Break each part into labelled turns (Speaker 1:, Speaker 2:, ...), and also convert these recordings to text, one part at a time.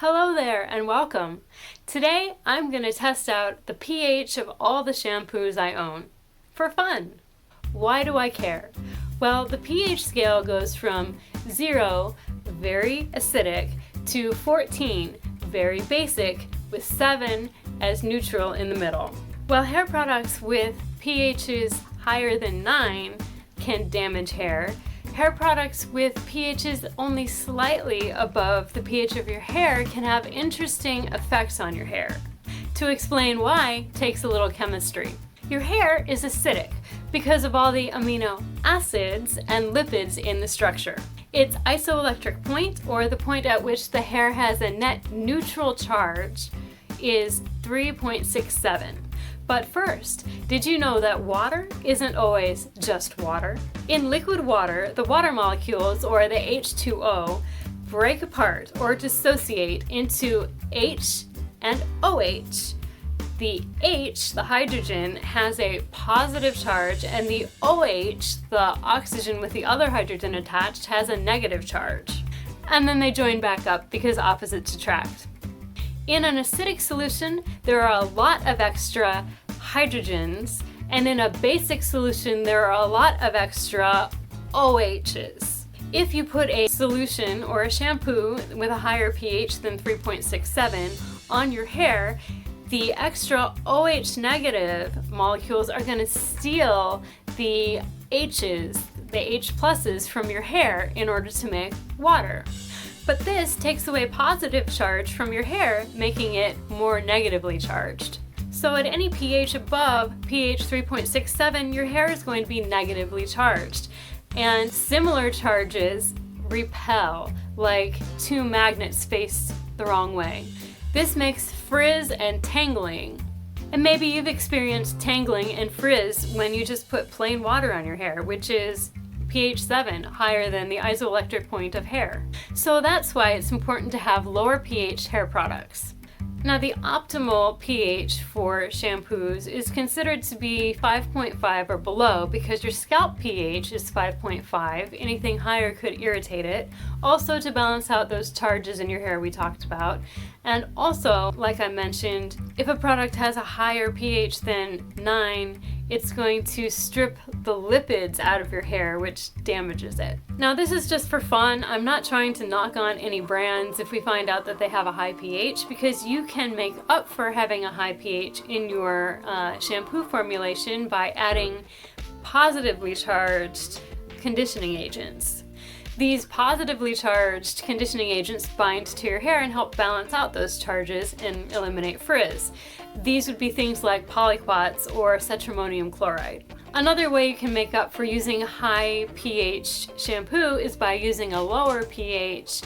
Speaker 1: Hello there and welcome. Today I'm going to test out the pH of all the shampoos I own. For fun. Why do I care? Well, the pH scale goes from 0, very acidic, to 14, very basic, with 7 as neutral in the middle. While hair products with pHs higher than 9 can damage hair, hair products with pHs only slightly above the pH of your hair can have interesting effects on your hair. To explain why takes a little chemistry. Your hair is acidic because of all the amino acids and lipids in the structure. Its isoelectric point, or the point at which the hair has a net neutral charge, is 3.67. But first, did you know that water isn't always just water? In liquid water, the water molecules, or the H2O, break apart or dissociate into H and OH. The H, the hydrogen, has a positive charge, and the OH, the oxygen with the other hydrogen attached, has a negative charge. And then they join back up because opposites attract. In an acidic solution, there are a lot of extra hydrogens, and in a basic solution, there are a lot of extra OHs. If you put a solution or a shampoo with a higher pH than 3.67 on your hair, the extra OH negative molecules are going to steal the H's, the H pluses from your hair in order to make water. But this takes away positive charge from your hair, making it more negatively charged. So at any pH above pH 3.67, your hair is going to be negatively charged. And similar charges repel, like two magnets faced the wrong way. This makes frizz and tangling. And maybe you've experienced tangling and frizz when you just put plain water on your hair, which is pH 7, higher than the isoelectric point of hair. So that's why it's important to have lower pH hair products. Now, the optimal pH for shampoos is considered to be 5.5 or below because your scalp pH is 5.5. Anything higher could irritate it. Also, to balance out those charges in your hair we talked about. And also, like I mentioned, if a product has a higher pH than 9, it's going to strip the lipids out of your hair, which damages it. Now, this is just for fun. I'm not trying to knock on any brands if we find out that they have a high pH, because you can make up for having a high pH in your shampoo formulation by adding positively charged conditioning agents. These positively charged conditioning agents bind to your hair and help balance out those charges and eliminate frizz. These would be things like polyquats or cetrimonium chloride. Another way you can make up for using a high pH shampoo is by using a lower pH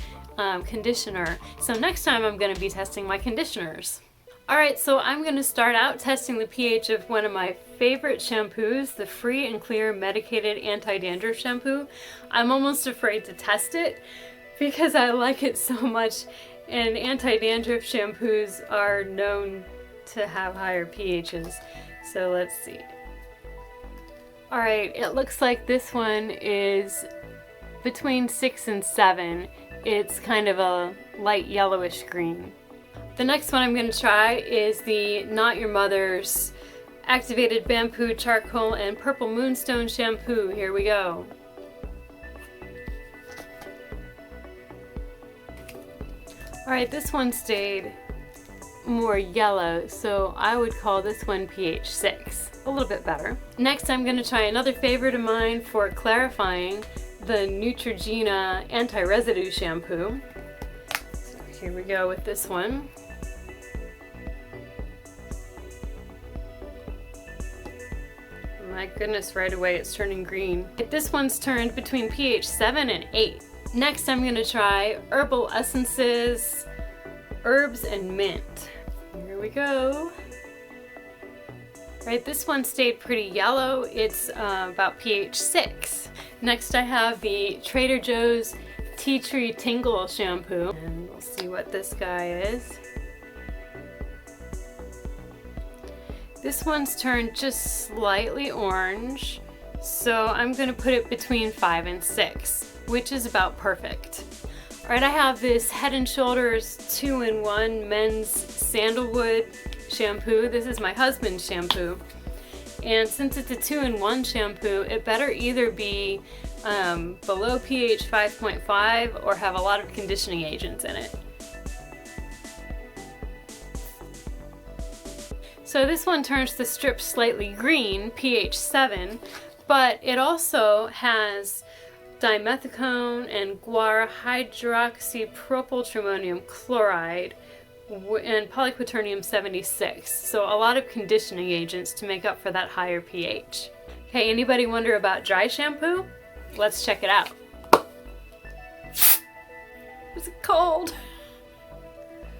Speaker 1: conditioner. So next time I'm going to be testing my conditioners. Alright, so I'm going to start out testing the pH of one of my favorite shampoos, the Free and Clear Medicated Anti-Dandruff Shampoo. I'm almost afraid to test it because I like it so much, and anti-dandruff shampoos are known to have higher pHs. So let's see. Alright, it looks like this one is between 6 and 7. It's kind of a light yellowish green. The next one I'm going to try is the Not Your Mother's Activated Bamboo Charcoal and Purple Moonstone Shampoo. Here we go. Alright, this one stayed more yellow, so I would call this one pH 6. A little bit better. Next, I'm going to try another favorite of mine for clarifying, the Neutrogena Anti-Residue Shampoo. So here we go with this one. My goodness, right away it's turning green. This one's turned between pH 7 and 8. Next, I'm going to try Herbal Essences, Herbs and Mint. Here we go. Right, this one stayed pretty yellow. It's about pH 6. Next, I have the Trader Joe's Tea Tree Tingle Shampoo. And we'll see what this guy is. This one's turned just slightly orange, so I'm going to put it between 5 and 6, which is about perfect. Alright, I have this Head & Shoulders 2-in-1 men's sandalwood shampoo. This is my husband's shampoo. And since it's a 2-in-1 shampoo, it better either be below pH 5.5 or have a lot of conditioning agents in it. So this one turns the strip slightly green, pH 7, but it also has dimethicone and guar hydroxypropyltrimonium chloride and polyquaternium 76. So a lot of conditioning agents to make up for that higher pH. Okay, anybody wonder about dry shampoo? Let's check it out. It's cold.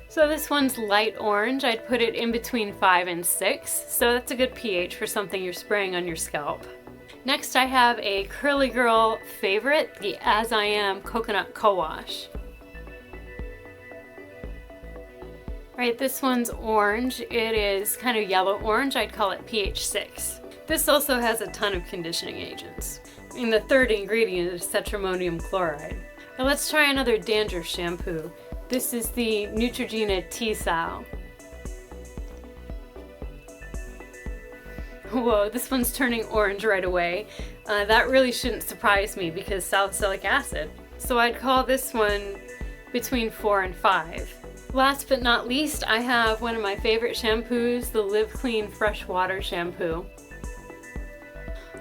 Speaker 1: So this one's light orange. I'd put it in between 5 and 6. So that's a good pH for something you're spraying on your scalp. Next I have a curly girl favorite, the As I Am Coconut Co-Wash. Alright, this one's orange. It is kind of yellow orange. I'd call it pH 6. This also has a ton of conditioning agents. And the third ingredient is tetramonium chloride. Now let's try another dandruff shampoo. This is the Neutrogena T-Sal. Whoa, this one's turning orange right away. That really shouldn't surprise me because salicylic acid. So I'd call this one between 4 and 5. Last but not least, I have one of my favorite shampoos, the Live Clean Fresh Water Shampoo.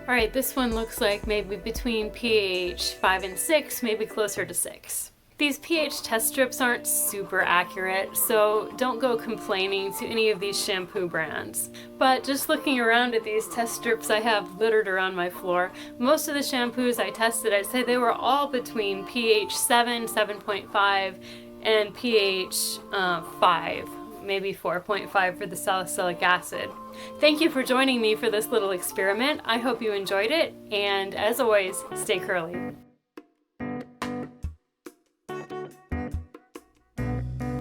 Speaker 1: Alright, this one looks like maybe between pH 5 and 6, maybe closer to 6. These pH test strips aren't super accurate, so don't go complaining to any of these shampoo brands. But just looking around at these test strips I have littered around my floor, most of the shampoos I tested, I'd say they were all between pH 7, 7.5, and pH 5, maybe 4.5 for the salicylic acid. Thank you for joining me for this little experiment. I hope you enjoyed it, and as always, stay curly.